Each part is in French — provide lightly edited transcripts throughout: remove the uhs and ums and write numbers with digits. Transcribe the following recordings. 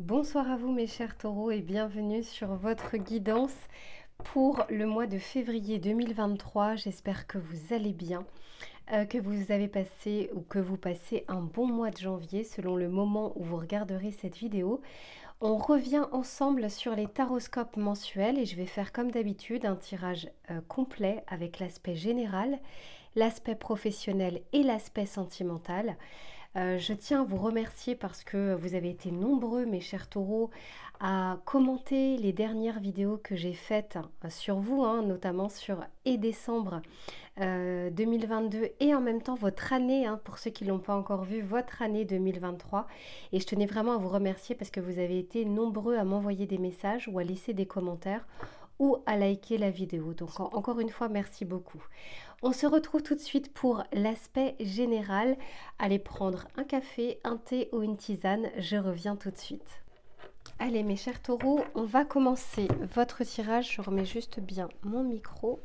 Bonsoir à vous mes chers taureaux et bienvenue sur votre guidance pour le mois de février 2023. J'espère que vous allez bien, que vous avez passé ou que vous passez un bon mois de janvier selon le moment où vous regarderez cette vidéo. On revient ensemble sur les taroscopes mensuels et je vais faire comme d'habitude un tirage complet avec l'aspect général, l'aspect professionnel et l'aspect sentimental. Je tiens à vous remercier parce que vous avez été nombreux, mes chers taureaux, à commenter les dernières vidéos que j'ai faites sur vous, notamment sur décembre 2022 et en même temps votre année, pour ceux qui ne l'ont pas encore vu, votre année 2023. Et je tenais vraiment à vous remercier parce que vous avez été nombreux à m'envoyer des messages ou à laisser des commentaires ou à liker la vidéo. Donc encore une fois, merci beaucoup. On se retrouve tout de suite pour l'aspect général. Allez prendre un café, un thé ou une tisane, je reviens tout de suite. Allez mes chers taureaux, on va commencer votre tirage. Je remets juste bien mon micro.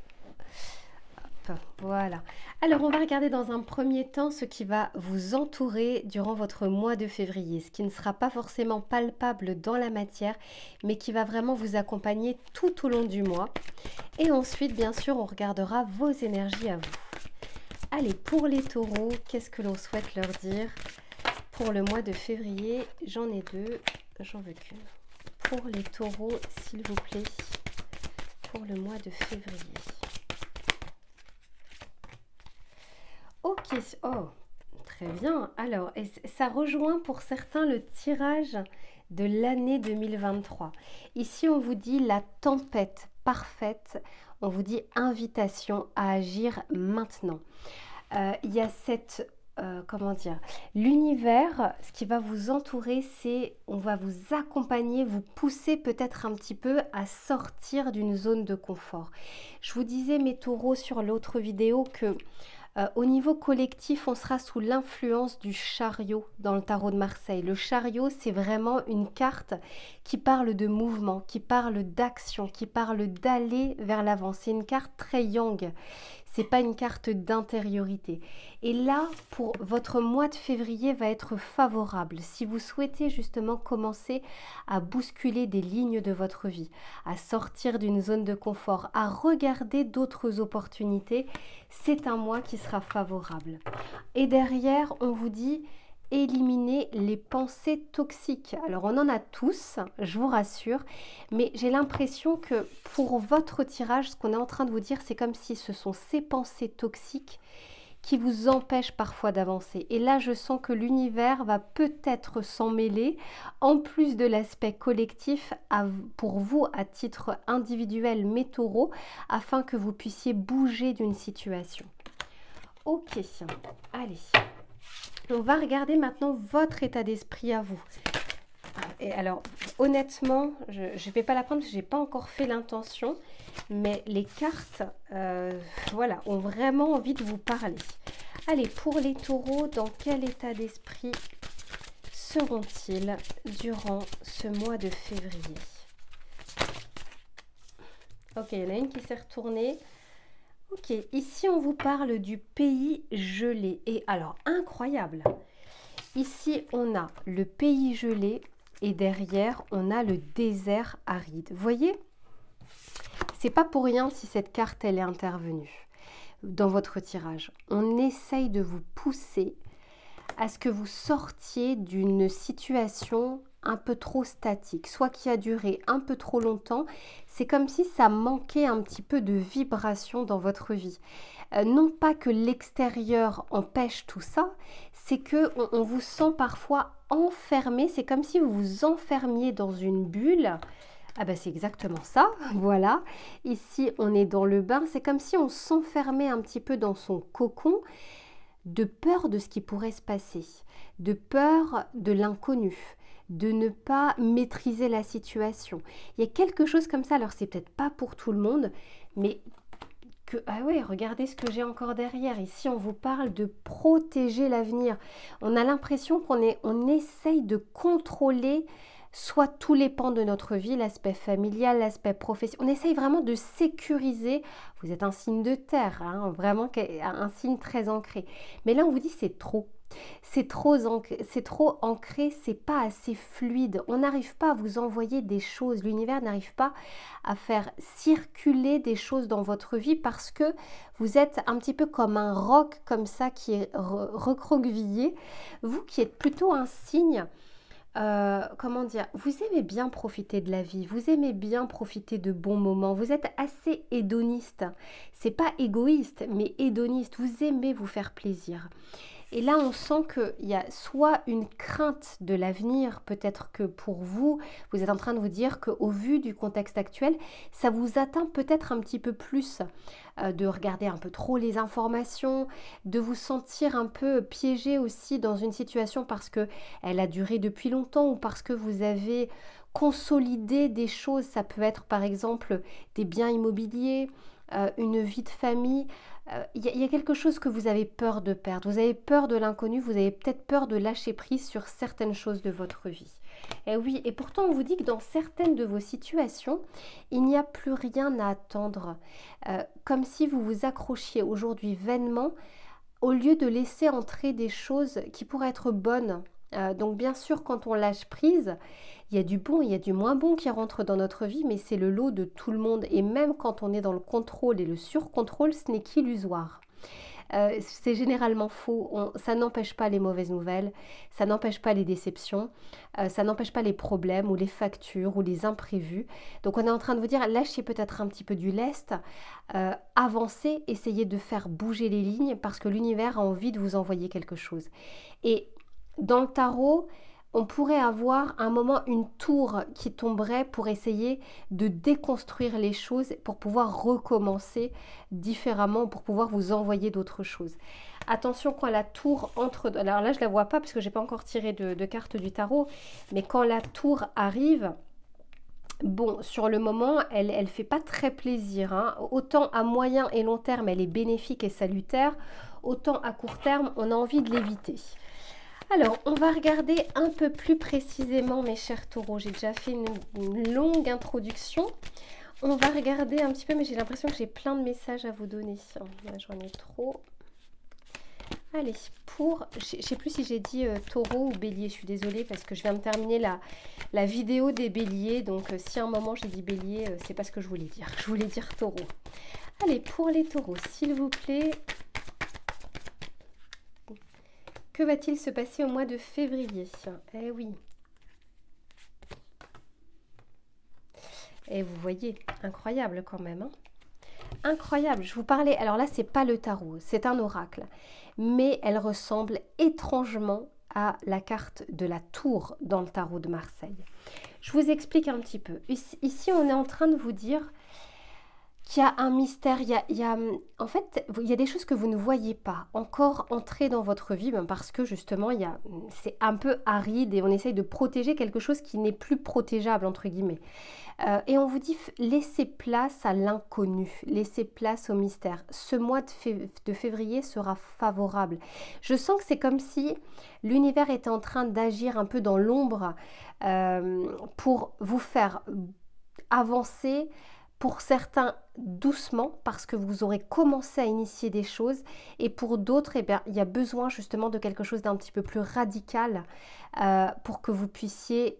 Hop, voilà. Alors on va regarder dans un premier temps ce qui va vous entourer durant votre mois de février. Ce qui ne sera pas forcément palpable dans la matière, mais qui va vraiment vous accompagner tout au long du mois. Et ensuite, bien sûr, on regardera vos énergies à vous. Allez, pour les taureaux, qu'est-ce que l'on souhaite leur dire pour le mois de février? J'en ai deux, j'en veux qu'une. Pour les taureaux, s'il vous plaît, pour le mois de février. Ok, oh, très bien. Alors, ça rejoint pour certains le tirage de l'année 2023. Ici, on vous dit la tempête parfaite. On vous dit invitation à agir maintenant. Il y a cette, comment dire, l'univers, ce qui va vous entourer, c'est, on va vous accompagner, vous pousser peut-être un petit peu à sortir d'une zone de confort. Je vous disais, mes taureaux, sur l'autre vidéo, que au niveau collectif, on sera sous l'influence du chariot dans le tarot de Marseille. Le chariot, c'est vraiment une carte qui parle de mouvement, qui parle d'action, qui parle d'aller vers l'avant. C'est une carte très yang. C'est pas une carte d'intériorité. Et là, pour votre mois de février va être favorable. Si vous souhaitez justement commencer à bousculer des lignes de votre vie, à sortir d'une zone de confort, à regarder d'autres opportunités, c'est un mois qui sera favorable. Et derrière, on vous dit éliminer les pensées toxiques. Alors on en a tous, je vous rassure, mais j'ai l'impression que pour votre tirage, ce qu'on est en train de vous dire, c'est comme si ce sont ces pensées toxiques qui vous empêchent parfois d'avancer. Et là, je sens que l'univers va peut-être s'en mêler, en plus de l'aspect collectif, pour vous à titre individuel, mes taureaux, afin que vous puissiez bouger d'une situation. Ok, allez. On va regarder maintenant votre état d'esprit à vous. Et alors, honnêtement, je ne vais pas la prendre parce que je n'ai pas encore fait l'intention, mais les cartes, voilà, ont vraiment envie de vous parler. Allez, pour les taureaux, dans quel état d'esprit seront-ils durant ce mois de février? Ok, il y en a une qui s'est retournée. Ok, ici on vous parle du pays gelé. Et alors, incroyable. Ici, on a le pays gelé et derrière, on a le désert aride. Vous voyez, c'est pas pour rien si cette carte, elle est intervenue dans votre tirage. On essaye de vous pousser à ce que vous sortiez d'une situation un peu trop statique, soit qui a duré un peu trop longtemps. C'est comme si ça manquait un petit peu de vibration dans votre vie. Non pas que l'extérieur empêche tout ça, c'est que on vous sent parfois enfermé. C'est comme si vous vous enfermiez dans une bulle. Ah ben c'est exactement ça, voilà. Ici, on est dans le bain. C'est comme si on s'enfermait un petit peu dans son cocon, de peur de ce qui pourrait se passer, de peur de l'inconnu, de ne pas maîtriser la situation. Il y a quelque chose comme ça, alors c'est peut-être pas pour tout le monde, mais que, ah ouais, regardez ce que j'ai encore derrière. Ici, on vous parle de protéger l'avenir. On a l'impression on essaye de contrôler soit tous les pans de notre vie, l'aspect familial, l'aspect professionnel. On essaye vraiment de sécuriser. Vous êtes un signe de terre, vraiment un signe très ancré. Mais là, on vous dit c'est trop. c'est trop ancré, c'est pas assez fluide. On n'arrive pas à vous envoyer des choses. L'univers n'arrive pas à faire circuler des choses dans votre vie parce que vous êtes un petit peu comme un roc comme ça qui est recroquevillé. Vous qui êtes plutôt un signe. Comment dire, vous aimez bien profiter de la vie, vous aimez bien profiter de bons moments, vous êtes assez hédoniste. C'est pas égoïste, mais hédoniste. Vous aimez vous faire plaisir. Et là, on sent qu'il y a soit une crainte de l'avenir, peut-être que pour vous, vous êtes en train de vous dire qu'au vu du contexte actuel, ça vous atteint peut-être un petit peu plus de regarder un peu trop les informations, de vous sentir un peu piégé aussi dans une situation parce qu'elle a duré depuis longtemps ou parce que vous avez consolidé des choses. Ça peut être par exemple des biens immobiliers, une vie de famille. Il y a quelque chose que vous avez peur de perdre, vous avez peur de l'inconnu, vous avez peut-être peur de lâcher prise sur certaines choses de votre vie. Et oui, et pourtant on vous dit que dans certaines de vos situations, il n'y a plus rien à attendre. Comme si vous vous accrochiez aujourd'hui vainement, au lieu de laisser entrer des choses qui pourraient être bonnes. Donc bien sûr, quand on lâche prise, il y a du bon, il y a du moins bon qui rentre dans notre vie, mais c'est le lot de tout le monde. Et même quand on est dans le contrôle et le surcontrôle, ce n'est qu'illusoire. C'est généralement faux. Ça n'empêche pas les mauvaises nouvelles, ça n'empêche pas les déceptions, ça n'empêche pas les problèmes ou les factures ou les imprévus. Donc on est en train de vous dire, lâchez peut-être un petit peu du lest, avancez, essayez de faire bouger les lignes parce que l'univers a envie de vous envoyer quelque chose. Et dans le tarot, on pourrait avoir un moment une tour qui tomberait pour essayer de déconstruire les choses, pour pouvoir recommencer différemment, pour pouvoir vous envoyer d'autres choses. Attention quand la tour entre, alors là je la vois pas parce que j'ai pas encore tiré de carte du tarot, mais quand la tour arrive, bon, sur le moment, elle fait pas très plaisir, hein. Autant à moyen et long terme, elle est bénéfique et salutaire, autant à court terme, on a envie de l'éviter. Alors, on va regarder un peu plus précisément, mes chers taureaux. J'ai déjà fait une longue introduction. On va regarder un petit peu, mais j'ai l'impression que j'ai plein de messages à vous donner. J'en ai trop. Allez, je ne sais plus si j'ai dit taureau ou bélier. Je suis désolée parce que je viens de terminer la vidéo des béliers. Donc, si à un moment j'ai dit bélier, c'est pas ce que je voulais dire. Je voulais dire taureau. Allez, pour les taureaux, s'il vous plaît... Que va-t-il se passer au mois de février? Eh oui. Et vous voyez, incroyable quand même. Hein, incroyable. Je vous parlais, alors là, c'est pas le tarot, c'est un oracle. Mais elle ressemble étrangement à la carte de la tour dans le tarot de Marseille. Je vous explique un petit peu. Ici, on est en train de vous dire... qu'il y a un mystère, en fait, il y a des choses que vous ne voyez pas encore entrer dans votre vie, parce que justement, c'est un peu aride et on essaye de protéger quelque chose qui n'est plus protégeable, entre guillemets. Et on vous dit, laissez place à l'inconnu, laissez place au mystère. Ce mois de février sera favorable. Je sens que c'est comme si l'univers était en train d'agir un peu dans l'ombre pour vous faire avancer, pour certains doucement parce que vous aurez commencé à initier des choses et pour d'autres eh bien, il y a besoin justement de quelque chose d'un petit peu plus radical pour que vous puissiez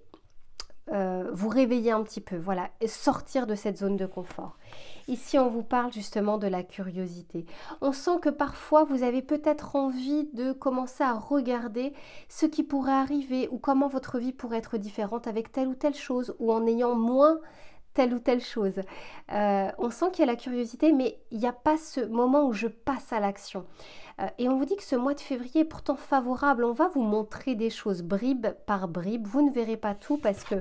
vous réveiller un petit peu, voilà, et sortir de cette zone de confort. Ici on vous parle justement de la curiosité. On sent que parfois vous avez peut-être envie de commencer à regarder ce qui pourrait arriver ou comment votre vie pourrait être différente avec telle ou telle chose ou en ayant moins telle ou telle chose. On sent qu'il y a la curiosité, mais il n'y a pas ce moment où je passe à l'action. Et on vous dit que ce mois de février est pourtant favorable. On va vous montrer des choses bribe par bribe. Vous ne verrez pas tout parce que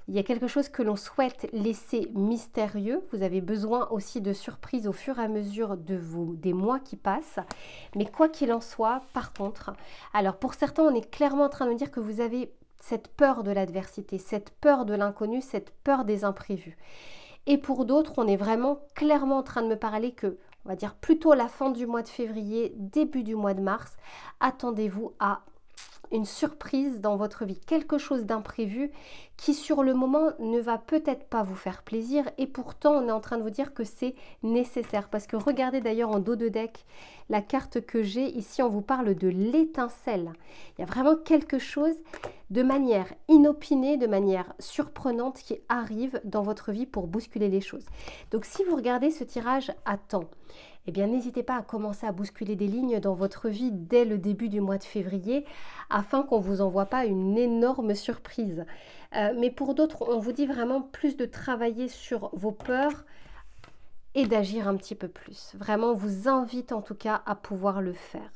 il y a quelque chose que l'on souhaite laisser mystérieux. Vous avez besoin aussi de surprises au fur et à mesure des mois qui passent. Mais quoi qu'il en soit, par contre, alors pour certains, on est clairement en train de dire que vous avez cette peur de l'adversité, cette peur de l'inconnu, cette peur des imprévus. Et pour d'autres, on est vraiment clairement en train de me parler que, on va dire plutôt la fin du mois de février, début du mois de mars, attendez-vous à une surprise dans votre vie, quelque chose d'imprévu qui sur le moment ne va peut-être pas vous faire plaisir et pourtant on est en train de vous dire que c'est nécessaire. Parce que regardez d'ailleurs en dos de deck la carte que j'ai, ici on vous parle de l'étincelle. Il y a vraiment quelque chose de manière inopinée, de manière surprenante qui arrive dans votre vie pour bousculer les choses. Donc si vous regardez ce tirage à temps, eh bien n'hésitez pas à commencer à bousculer des lignes dans votre vie dès le début du mois de février afin qu'on ne vous envoie pas une énorme surprise. Mais pour d'autres, on vous dit vraiment plus de travailler sur vos peurs et d'agir un petit peu plus. Vraiment, on vous invite en tout cas à pouvoir le faire.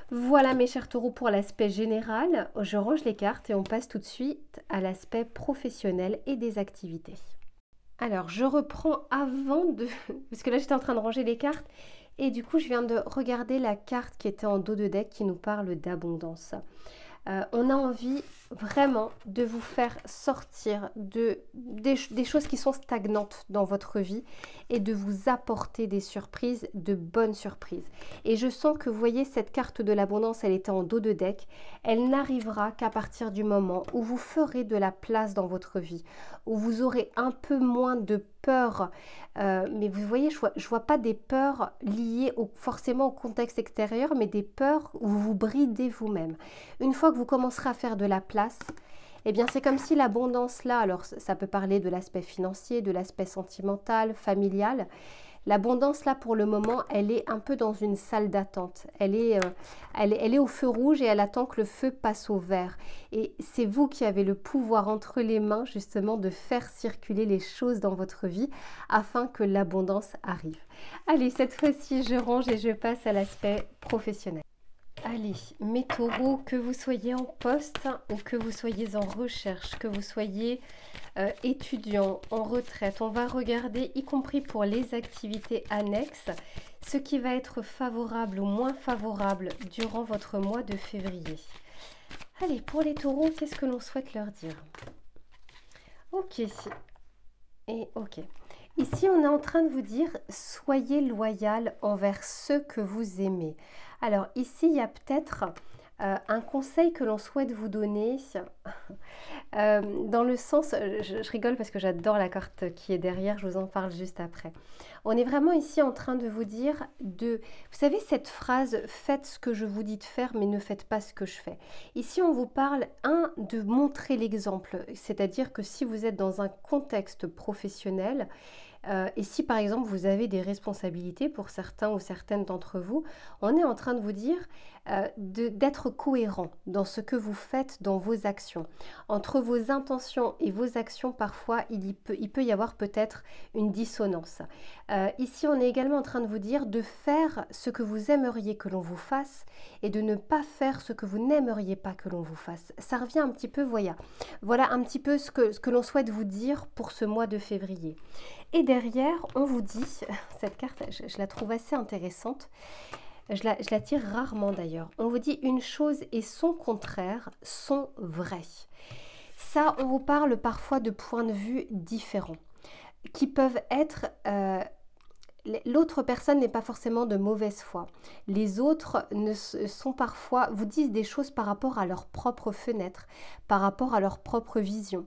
Voilà mes chers taureaux pour l'aspect général. Je range les cartes et on passe tout de suite à l'aspect professionnel et des activités. Alors, je reprends avant de... Parce que là, j'étais en train de ranger les cartes. Et du coup, je viens de regarder la carte qui était en dos de deck qui nous parle d'abondance. On a envie vraiment de vous faire sortir des choses qui sont stagnantes dans votre vie et de vous apporter des surprises, de bonnes surprises. Et je sens que vous voyez cette carte de l'abondance, elle était en dos de deck. Elle n'arrivera qu'à partir du moment où vous ferez de la place dans votre vie, où vous aurez un peu moins de peur. Mais vous voyez, je vois pas des peurs liées forcément au contexte extérieur, mais des peurs où vous vous bridez vous-même. Une fois que vous commencerez à faire de la place, eh bien c'est comme si l'abondance là, alors ça peut parler de l'aspect financier, de l'aspect sentimental, familial. L'abondance là pour le moment, elle est un peu dans une salle d'attente. Elle est au feu rouge et elle attend que le feu passe au vert. Et c'est vous qui avez le pouvoir entre les mains justement de faire circuler les choses dans votre vie afin que l'abondance arrive. Allez, cette fois-ci je range et je passe à l'aspect professionnel. Allez, mes taureaux, que vous soyez en poste ou que vous soyez en recherche, que vous soyez étudiant, en retraite, on va regarder, y compris pour les activités annexes, ce qui va être favorable ou moins favorable durant votre mois de février. Allez, pour les taureaux, qu'est-ce que l'on souhaite leur dire? Ok, et ok. Ici, on est en train de vous dire, soyez loyal envers ceux que vous aimez. Alors ici, il y a peut-être un conseil que l'on souhaite vous donner, dans le sens, je rigole parce que j'adore la carte qui est derrière, je vous en parle juste après. On est vraiment ici en train de vous dire, vous savez cette phrase, faites ce que je vous dis de faire, mais ne faites pas ce que je fais. Ici, on vous parle, de montrer l'exemple, c'est-à-dire que si vous êtes dans un contexte professionnel, et si par exemple vous avez des responsabilités pour certains ou certaines d'entre vous, on est en train de vous dire d'être cohérent dans ce que vous faites, dans vos actions. Entre vos intentions et vos actions, parfois il peut y avoir peut-être une dissonance. Ici on est également en train de vous dire de faire ce que vous aimeriez que l'on vous fasse et de ne pas faire ce que vous n'aimeriez pas que l'on vous fasse. Ça revient un petit peu, voilà un petit peu ce que l'on souhaite vous dire pour ce mois de février. Et derrière, on vous dit, cette carte, je la trouve assez intéressante, je la tire rarement d'ailleurs, on vous dit une chose et son contraire sont vrais. Ça, on vous parle parfois de points de vue différents, qui peuvent être... l'autre personne n'est pas forcément de mauvaise foi. Les autres sont parfois, vous disent des choses par rapport à leur propre fenêtre, par rapport à leur propre vision.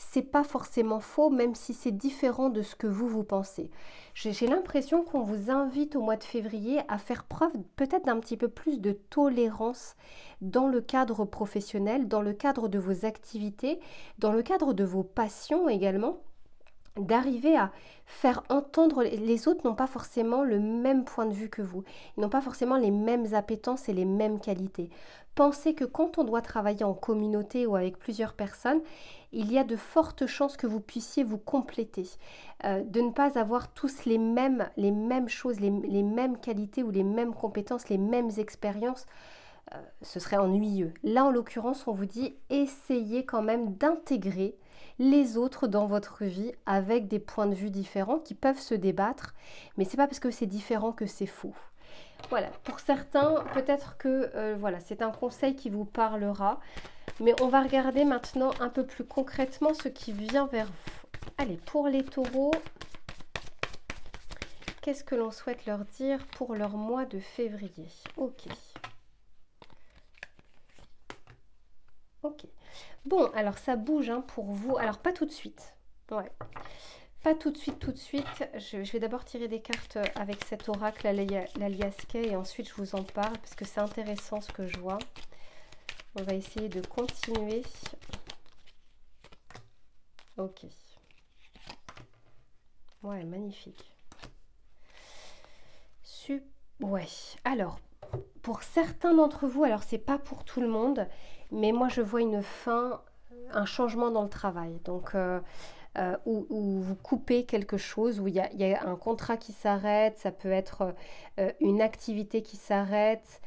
C'est pas forcément faux, même si c'est différent de ce que vous pensez. J'ai l'impression qu'on vous invite au mois de février à faire preuve peut-être d'un petit peu plus de tolérance dans le cadre professionnel, dans le cadre de vos activités, dans le cadre de vos passions également. D'arriver à faire entendre, les autres n'ont pas forcément le même point de vue que vous, ils n'ont pas forcément les mêmes appétences et les mêmes qualités. Pensez que quand on doit travailler en communauté ou avec plusieurs personnes, il y a de fortes chances que vous puissiez vous compléter, de ne pas avoir tous les mêmes choses, les mêmes qualités ou les mêmes compétences, les mêmes expériences. Ce serait ennuyeux. Là, en l'occurrence, on vous dit, essayez quand même d'intégrer les autres dans votre vie avec des points de vue différents qui peuvent se débattre, mais c'est pas parce que c'est différent que c'est faux. Voilà, pour certains, peut-être que voilà, c'est un conseil qui vous parlera, mais on va regarder maintenant un peu plus concrètement ce qui vient vers vous. Allez, pour les taureaux, qu'est-ce que l'on souhaite leur dire pour leur mois de février? Ok. Ok. Bon, alors ça bouge hein, pour vous. Alors pas tout de suite. Ouais. Pas tout de suite, tout de suite. Je vais d'abord tirer des cartes avec cet oracle, l'Aliasquet, et ensuite je vous en parle parce que c'est intéressant ce que je vois. On va essayer de continuer. Ok. Ouais, magnifique. Ouais. Alors, pour certains d'entre vous, alors c'est pas pour tout le monde, mais moi je vois une fin, un changement dans le travail. Donc, où vous coupez quelque chose, où il y a un contrat qui s'arrête, ça peut être une activité qui s'arrête,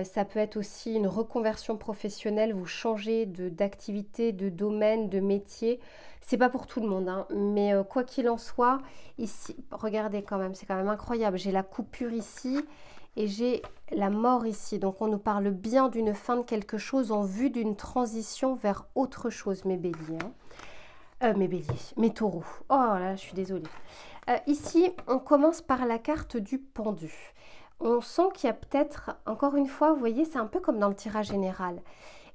ça peut être aussi une reconversion professionnelle, vous changez d'activité, de domaine, de métier. C'est pas pour tout le monde, hein, mais quoi qu'il en soit, ici, regardez quand même, c'est quand même incroyable. J'ai la coupure ici et j'ai la mort ici. Donc on nous parle bien d'une fin de quelque chose en vue d'une transition vers autre chose, mes béliers. Hein. Mes béliers, mes taureaux. Oh là, je suis désolée. Ici, on commence par la carte du pendu. On sent qu'il y a peut-être, encore une fois, vous voyez, c'est un peu comme dans le tirage général,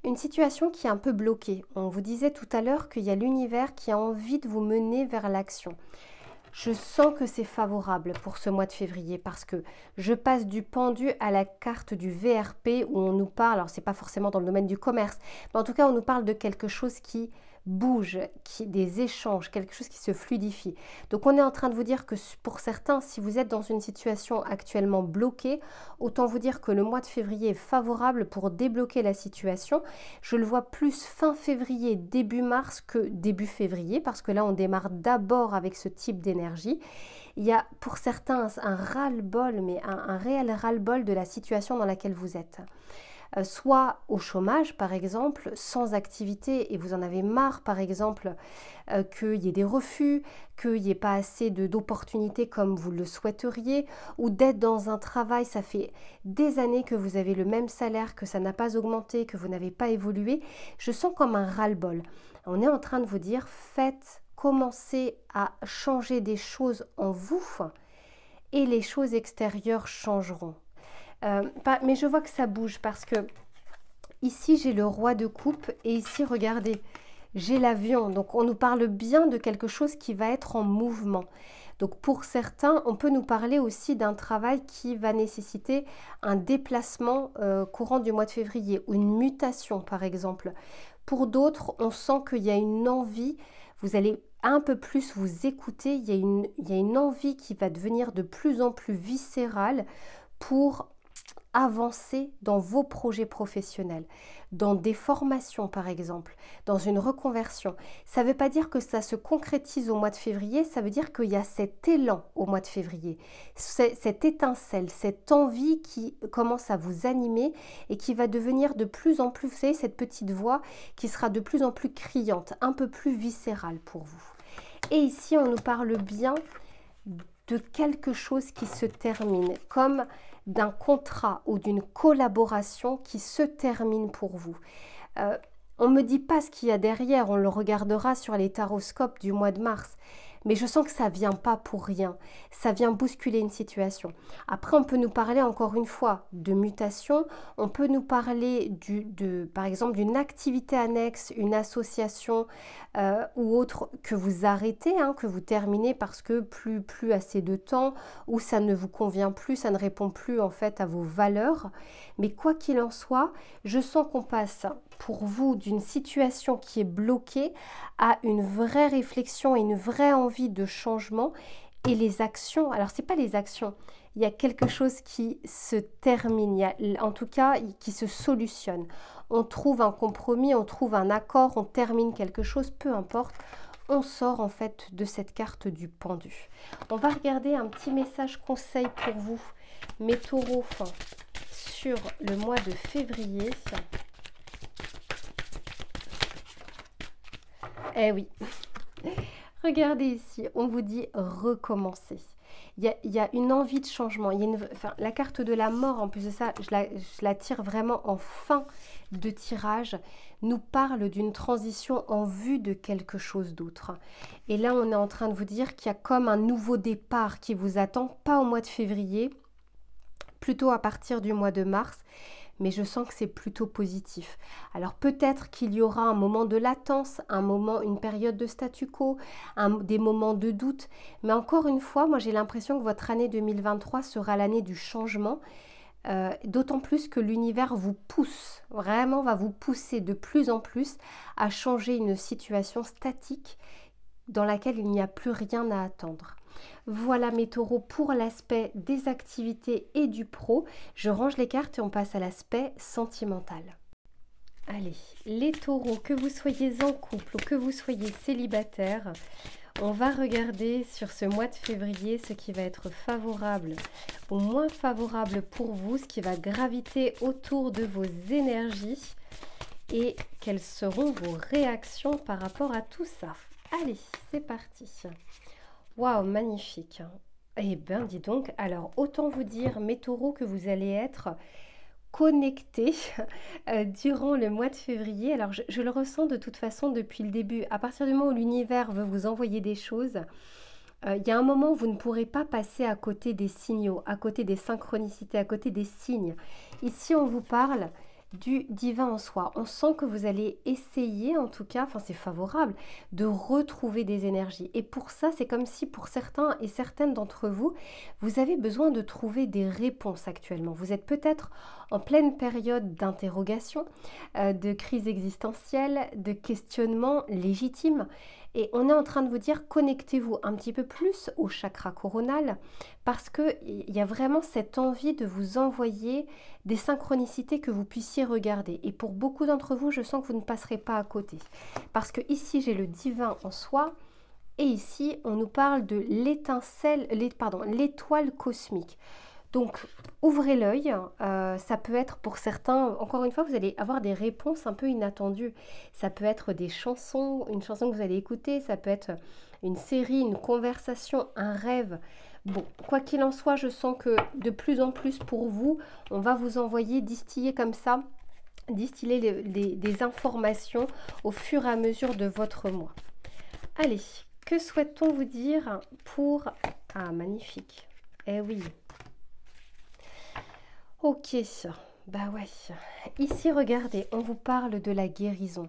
une situation qui est un peu bloquée. On vous disait tout à l'heure qu'il y a l'univers qui a envie de vous mener vers l'action. Je sens que c'est favorable pour ce mois de février parce que je passe du pendu à la carte du VRP où on nous parle, alors c'est pas forcément dans le domaine du commerce, mais en tout cas on nous parle de quelque chose qui bouge, des échanges, quelque chose qui se fluidifie. Donc on est en train de vous dire que pour certains, si vous êtes dans une situation actuellement bloquée, autant vous dire que le mois de février est favorable pour débloquer la situation. Je le vois plus fin février, début mars que début février, parce que là on démarre d'abord avec ce type d'énergie. Il y a pour certains un ras-le-bol, mais un réel ras-le-bol de la situation dans laquelle vous êtes. Soit au chômage par exemple, sans activité et vous en avez marre par exemple qu'il y ait des refus, qu'il n'y ait pas assez d'opportunités comme vous le souhaiteriez, ou d'être dans un travail, ça fait des années que vous avez le même salaire, que ça n'a pas augmenté, que vous n'avez pas évolué, je sens comme un ras-le-bol. On est en train de vous dire, commencez à changer des choses en vous et les choses extérieures changeront. Mais je vois que ça bouge parce que ici j'ai le roi de coupe et ici regardez j'ai l'avion, donc on nous parle bien de quelque chose qui va être en mouvement. Donc pour certains on peut nous parler aussi d'un travail qui va nécessiter un déplacement courant du mois de février ou une mutation par exemple. Pour d'autres on sent qu'il y a une envie, vous allez un peu plus vous écouter, il y a une envie qui va devenir de plus en plus viscérale pour avancer dans vos projets professionnels, dans des formations par exemple, dans une reconversion. Ça ne veut pas dire que ça se concrétise au mois de février, ça veut dire qu'il y a cet élan au mois de février, cette étincelle, cette envie qui commence à vous animer et qui va devenir de plus en plus, vous savez, cette petite voix qui sera de plus en plus criante, un peu plus viscérale pour vous. Et ici, on nous parle bien de quelque chose qui se termine, comme d'un contrat ou d'une collaboration qui se termine pour vous. On ne me dit pas ce qu'il y a derrière, on le regardera sur les taroscopes du mois de mars. Mais je sens que ça ne vient pas pour rien. Ça vient bousculer une situation. Après, on peut nous parler encore une fois de mutation. On peut nous parler par exemple d'une activité annexe, une association ou autre que vous arrêtez, hein, que vous terminez parce que plus assez de temps, ou ça ne vous convient plus, ça ne répond plus en fait à vos valeurs. Mais quoi qu'il en soit, je sens qu'on passe pour vous d'une situation qui est bloquée à une vraie réflexion et une vraie envie de changement. Et les actions, alors c'est pas les actions, il y a quelque chose qui se termine, en tout cas qui se solutionne. On trouve un compromis, on trouve un accord, on termine quelque chose, peu importe. On sort en fait de cette carte du pendu. On va regarder un petit message conseil pour vous, mes taureaux, sur le mois de février. Eh oui, regardez ici, on vous dit recommencer. Il y a une envie de changement. La carte de la mort, en plus de ça, je la tire vraiment en fin de tirage, nous parle d'une transition en vue de quelque chose d'autre. Et là, on est en train de vous dire qu'il y a comme un nouveau départ qui vous attend, pas au mois de février, plutôt à partir du mois de mars, mais je sens que c'est plutôt positif. Alors peut-être qu'il y aura un moment de latence, un moment, une période de statu quo, des moments de doute, mais encore une fois, moi j'ai l'impression que votre année 2023 sera l'année du changement, d'autant plus que l'univers vous pousse, vraiment va vous pousser de plus en plus à changer une situation statique dans laquelle il n'y a plus rien à attendre. Voilà mes taureaux pour l'aspect des activités et du pro. Je range les cartes et on passe à l'aspect sentimental. Allez, les taureaux, que vous soyez en couple ou que vous soyez célibataire, on va regarder sur ce mois de février ce qui va être favorable ou moins favorable pour vous, ce qui va graviter autour de vos énergies et quelles seront vos réactions par rapport à tout ça. Allez, c'est parti. Waouh, magnifique. Eh bien, dis donc, alors autant vous dire, mes taureaux, que vous allez être connectés durant le mois de février. Alors, je le ressens de toute façon depuis le début. À partir du moment où l'univers veut vous envoyer des choses, il y a un moment où vous ne pourrez pas passer à côté des signaux, à côté des synchronicités, à côté des signes. Ici, on vous parle du divin en soi. On sent que vous allez essayer, en tout cas, enfin c'est favorable, de retrouver des énergies. Et pour ça, c'est comme si pour certains et certaines d'entre vous, vous avez besoin de trouver des réponses actuellement. Vous êtes peut-être en pleine période d'interrogation, de crise existentielle, de questionnement légitime. Et on est en train de vous dire, connectez-vous un petit peu plus au chakra coronal parce qu'il y a vraiment cette envie de vous envoyer des synchronicités que vous puissiez regarder. Et pour beaucoup d'entre vous, je sens que vous ne passerez pas à côté. Parce que ici, j'ai le divin en soi et ici, on nous parle de l'étincelle, l'étoile cosmique. Donc, ouvrez l'œil, ça peut être pour certains, encore une fois, vous allez avoir des réponses un peu inattendues. Ça peut être des chansons, une chanson que vous allez écouter, ça peut être une série, une conversation, un rêve. Bon, quoi qu'il en soit, je sens que de plus en plus pour vous, on va vous envoyer, distiller comme ça, distiller des informations au fur et à mesure de votre mois. Allez, que souhaite-t-on vous dire pour... Ah, magnifique. Eh oui. Ok, bah ouais. Ici, regardez, on vous parle de la guérison.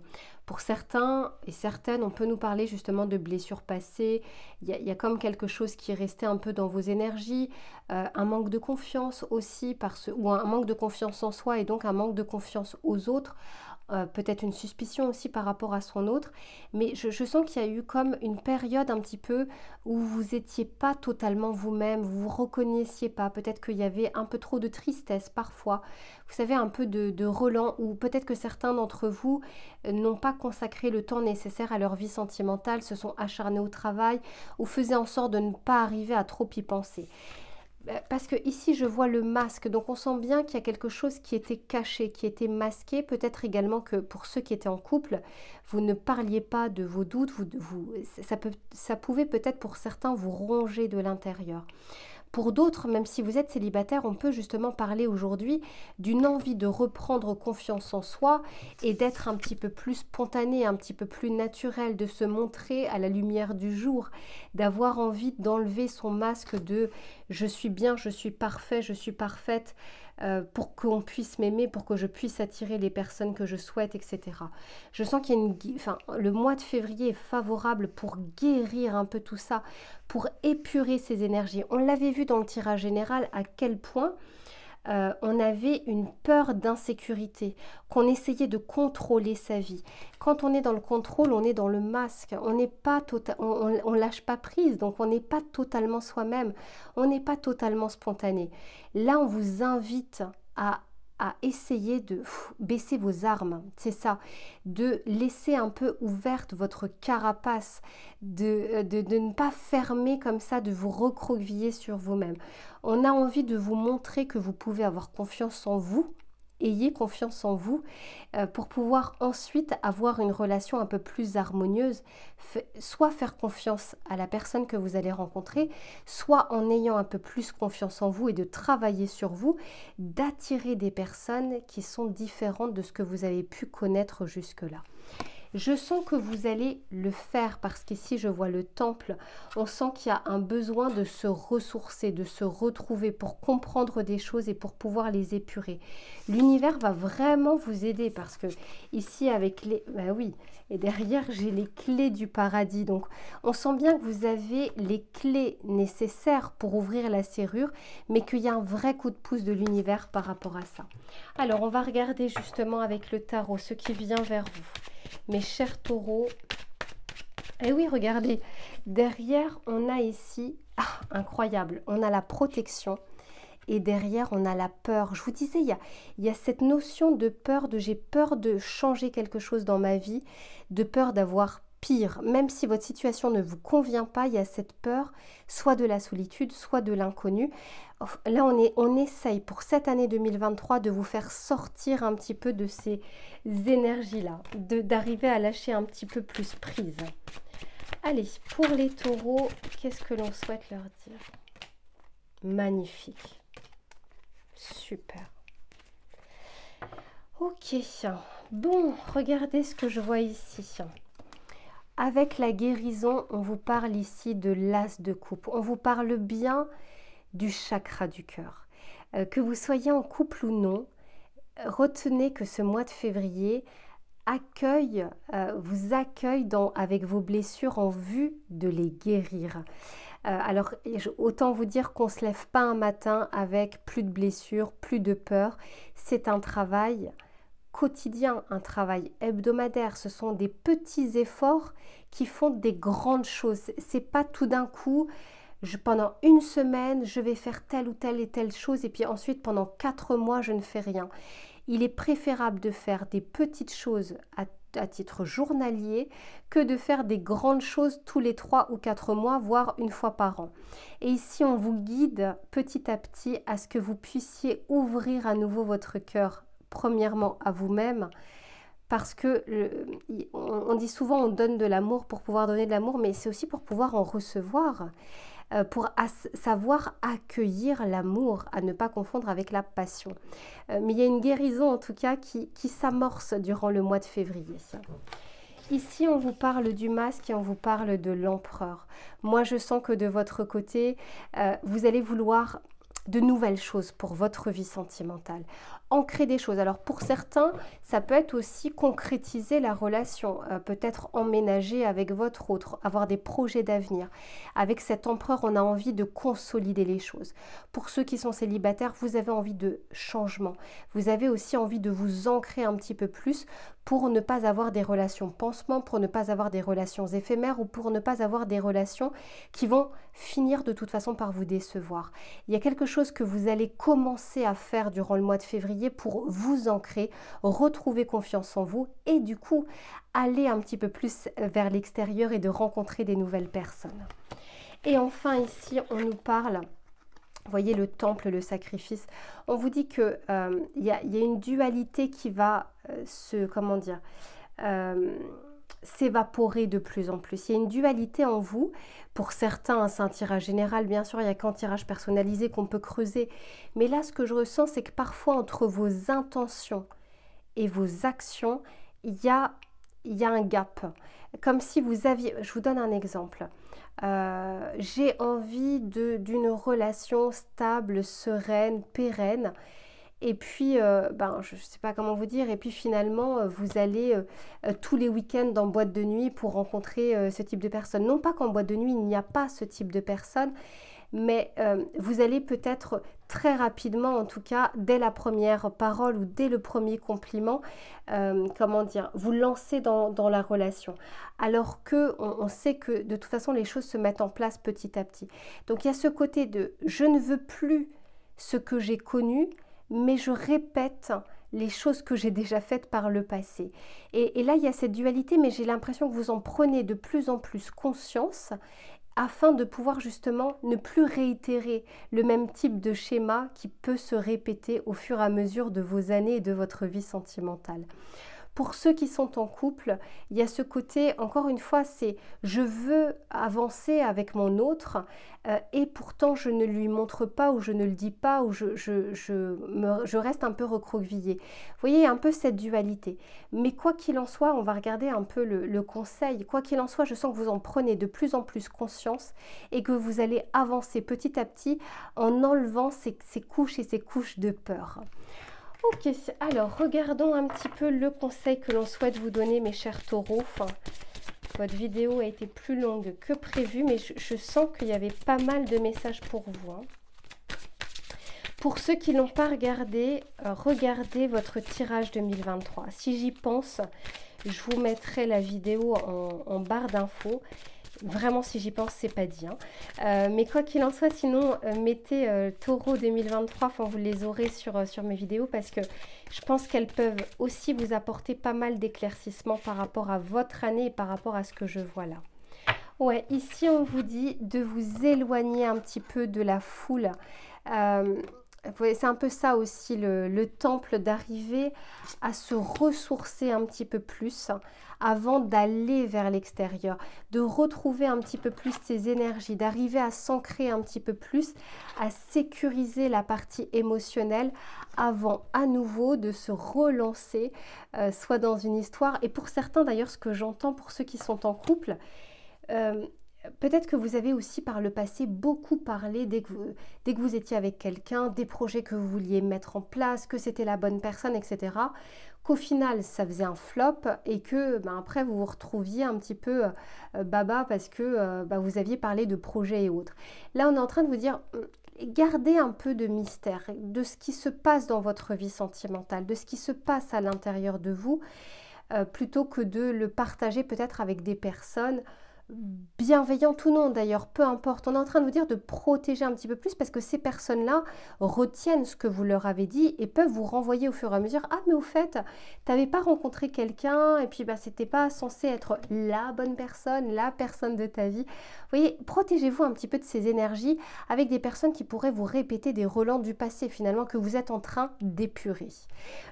Pour certains et certaines, on peut nous parler justement de blessures passées. Il y a comme quelque chose qui est resté un peu dans vos énergies, un manque de confiance aussi, ou un manque de confiance en soi et donc un manque de confiance aux autres. Peut-être une suspicion aussi par rapport à son autre, mais je sens qu'il y a eu comme une période un petit peu où vous n'étiez pas totalement vous-même, vous vous reconnaissiez pas, peut-être qu'il y avait un peu trop de tristesse parfois, vous savez, un peu de relent, ou peut-être que certains d'entre vous n'ont pas consacré le temps nécessaire à leur vie sentimentale, se sont acharnés au travail, ou faisaient en sorte de ne pas arriver à trop y penser. Parce que ici je vois le masque, donc on sent bien qu'il y a quelque chose qui était caché, qui était masqué. Peut-être également que pour ceux qui étaient en couple, vous ne parliez pas de vos doutes, ça pouvait peut-être pour certains vous ronger de l'intérieur. Pour d'autres, même si vous êtes célibataire, on peut justement parler aujourd'hui d'une envie de reprendre confiance en soi et d'être un petit peu plus spontané, un petit peu plus naturel, de se montrer à la lumière du jour, d'avoir envie d'enlever son masque de « je suis bien, je suis parfait, je suis parfaite », pour qu'on puisse m'aimer, pour que je puisse attirer les personnes que je souhaite, etc. Je sens qu'il y a le mois de février est favorable pour guérir un peu tout ça, pour épurer ces énergies. On l'avait vu dans le tirage général à quel point on avait une peur d'insécurité, qu'on essayait de contrôler sa vie. Quand on est dans le contrôle, on est dans le masque, on n'est pas on lâche pas prise, donc on n'est pas totalement soi-même, on n'est pas totalement spontané. Là, on vous invite à essayer de baisser vos armes, c'est ça, de laisser un peu ouverte votre carapace, de ne pas fermer comme ça, de vous recroqueviller sur vous-même. On a envie de vous montrer que vous pouvez avoir confiance en vous, ayez confiance en vous pour pouvoir ensuite avoir une relation un peu plus harmonieuse, soit faire confiance à la personne que vous allez rencontrer, soit en ayant un peu plus confiance en vous et de travailler sur vous, d'attirer des personnes qui sont différentes de ce que vous avez pu connaître jusque-là. Je sens que vous allez le faire parce qu'ici, je vois le temple. On sent qu'il y a un besoin de se ressourcer, de se retrouver pour comprendre des choses et pour pouvoir les épurer. L'univers va vraiment vous aider parce que ici, avec les... Ben oui, et derrière, j'ai les clés du paradis. Donc, on sent bien que vous avez les clés nécessaires pour ouvrir la serrure, mais qu'il y a un vrai coup de pouce de l'univers par rapport à ça. Alors, on va regarder justement avec le tarot ce qui vient vers vous. Mes chers taureaux, et oui, regardez, derrière, on a ici, incroyable, on a la protection et derrière, on a la peur. Je vous disais, il y a cette notion de peur, de j'ai peur de changer quelque chose dans ma vie, de peur d'avoir pire. Même si votre situation ne vous convient pas, il y a cette peur, soit de la solitude, soit de l'inconnu. Là, on essaye pour cette année 2023 de vous faire sortir un petit peu de ces énergies-là, d'arriver à lâcher un petit peu plus prise. Allez, pour les taureaux, qu'est-ce que l'on souhaite leur dire? Magnifique. Super. Ok. Bon, regardez ce que je vois ici. Avec la guérison, on vous parle ici de l'as de coupe. On vous parle bien du chakra du cœur. Que vous soyez en couple ou non, retenez que ce mois de février vous accueille avec vos blessures en vue de les guérir. Alors, autant vous dire qu'on ne se lève pas un matin avec plus de blessures, plus de peur. C'est un travail quotidien, un travail hebdomadaire. Ce sont des petits efforts qui font des grandes choses. C'est pas tout d'un coup, pendant une semaine, je vais faire telle ou telle et telle chose et puis ensuite, pendant 4 mois, je ne fais rien. Il est préférable de faire des petites choses à titre journalier que de faire des grandes choses tous les 3 ou 4 mois, voire une fois par an. Et ici, on vous guide petit à petit à ce que vous puissiez ouvrir à nouveau votre cœur, premièrement à vous-même, parce que on dit souvent on donne de l'amour pour pouvoir donner de l'amour, mais c'est aussi pour pouvoir en recevoir, pour savoir accueillir l'amour, à ne pas confondre avec la passion. Mais il y a une guérison en tout cas qui s'amorce durant le mois de février. Ici, on vous parle du masque et on vous parle de l'empereur. Moi, je sens que de votre côté, vous allez vouloir de nouvelles choses pour votre vie sentimentale. Ancrer des choses. Alors pour certains, ça peut être aussi concrétiser la relation, peut-être emménager avec votre autre, avoir des projets d'avenir. Avec cet empereur, on a envie de consolider les choses. Pour ceux qui sont célibataires, vous avez envie de changement. Vous avez aussi envie de vous ancrer un petit peu plus pour ne pas avoir des relations pansement, pour ne pas avoir des relations éphémères ou pour ne pas avoir des relations qui vont finir de toute façon par vous décevoir. Il y a quelque chose que vous allez commencer à faire durant le mois de février pour vous ancrer, retrouver confiance en vous et du coup aller un petit peu plus vers l'extérieur et de rencontrer des nouvelles personnes. Et enfin ici on nous parle, vous voyez le temple, le sacrifice, on vous dit que y a une dualité qui va s'évaporer de plus en plus. Il y a une dualité en vous. Pour certains, c'est un tirage général, bien sûr, il n'y a qu'un tirage personnalisé qu'on peut creuser. Mais là, ce que je ressens, c'est que parfois, entre vos intentions et vos actions, il y a un gap. Comme si vous aviez... Je vous donne un exemple. J'ai envie d'une relation stable, sereine, pérenne. Et puis, je ne sais pas comment vous dire, et puis finalement, vous allez tous les week-ends en boîte de nuit pour rencontrer ce type de personne. Non pas qu'en boîte de nuit, il n'y a pas ce type de personne, mais vous allez peut-être très rapidement, en tout cas, dès la première parole ou dès le premier compliment, vous lancer dans la relation. Alors qu'on sait que de toute façon, les choses se mettent en place petit à petit. Donc, il y a ce côté de « je ne veux plus ce que j'ai connu », mais je répète les choses que j'ai déjà faites par le passé. Et là, il y a cette dualité, mais j'ai l'impression que vous en prenez de plus en plus conscience afin de pouvoir justement ne plus réitérer le même type de schéma qui peut se répéter au fur et à mesure de vos années et de votre vie sentimentale. Pour ceux qui sont en couple, il y a ce côté, encore une fois, c'est je veux avancer avec mon autre et pourtant je ne lui montre pas ou je ne le dis pas ou je reste un peu recroquevillée. Vous voyez un peu cette dualité. Mais quoi qu'il en soit, on va regarder un peu le conseil. Quoi qu'il en soit, je sens que vous en prenez de plus en plus conscience et que vous allez avancer petit à petit en enlevant ces couches et ces couches de peur. Ok, alors regardons un petit peu le conseil que l'on souhaite vous donner, mes chers taureaux. Enfin, votre vidéo a été plus longue que prévu, mais je sens qu'il y avait pas mal de messages pour vous. Hein. Pour ceux qui n'ont pas regardé, regardez votre tirage 2023. Si j'y pense, je vous mettrai la vidéo en barre d'infos. Vraiment, si j'y pense, c'est pas dit. Hein. Mais quoi qu'il en soit, sinon, mettez Taureau 2023, enfin, vous les aurez sur mes vidéos parce que je pense qu'elles peuvent aussi vous apporter pas mal d'éclaircissements par rapport à votre année et par rapport à ce que je vois là. Ouais, ici, on vous dit de vous éloigner un petit peu de la foule. C'est un peu ça aussi, le temple, d'arriver à se ressourcer un petit peu plus avant d'aller vers l'extérieur, de retrouver un petit peu plus ses énergies, d'arriver à s'ancrer un petit peu plus, à sécuriser la partie émotionnelle avant à nouveau de se relancer, soit dans une histoire. Et pour certains d'ailleurs, ce que j'entends pour ceux qui sont en couple, peut-être que vous avez aussi par le passé beaucoup parlé dès que vous étiez avec quelqu'un, des projets que vous vouliez mettre en place, que c'était la bonne personne, etc. Qu'au final, ça faisait un flop et que après, vous vous retrouviez un petit peu baba parce que vous aviez parlé de projets et autres. Là, on est en train de vous dire, gardez un peu de mystère de ce qui se passe dans votre vie sentimentale, de ce qui se passe à l'intérieur de vous, plutôt que de le partager peut-être avec des personnes bienveillantes ou non d'ailleurs, peu importe. On est en train de vous dire de protéger un petit peu plus parce que ces personnes-là retiennent ce que vous leur avez dit et peuvent vous renvoyer au fur et à mesure. Ah mais au fait, t'avais pas rencontré quelqu'un et puis c'était pas censé être la bonne personne, la personne de ta vie. Vous voyez, protégez-vous un petit peu de ces énergies avec des personnes qui pourraient vous répéter des relents du passé finalement que vous êtes en train d'épurer.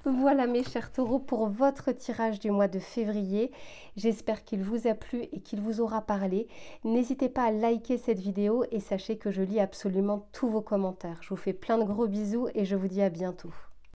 Voilà mes chers taureaux pour votre tirage du mois de février. J'espère qu'il vous a plu et qu'il vous aura parlé. N'hésitez pas à liker cette vidéo et sachez que je lis absolument tous vos commentaires. Je vous fais plein de gros bisous et je vous dis à bientôt.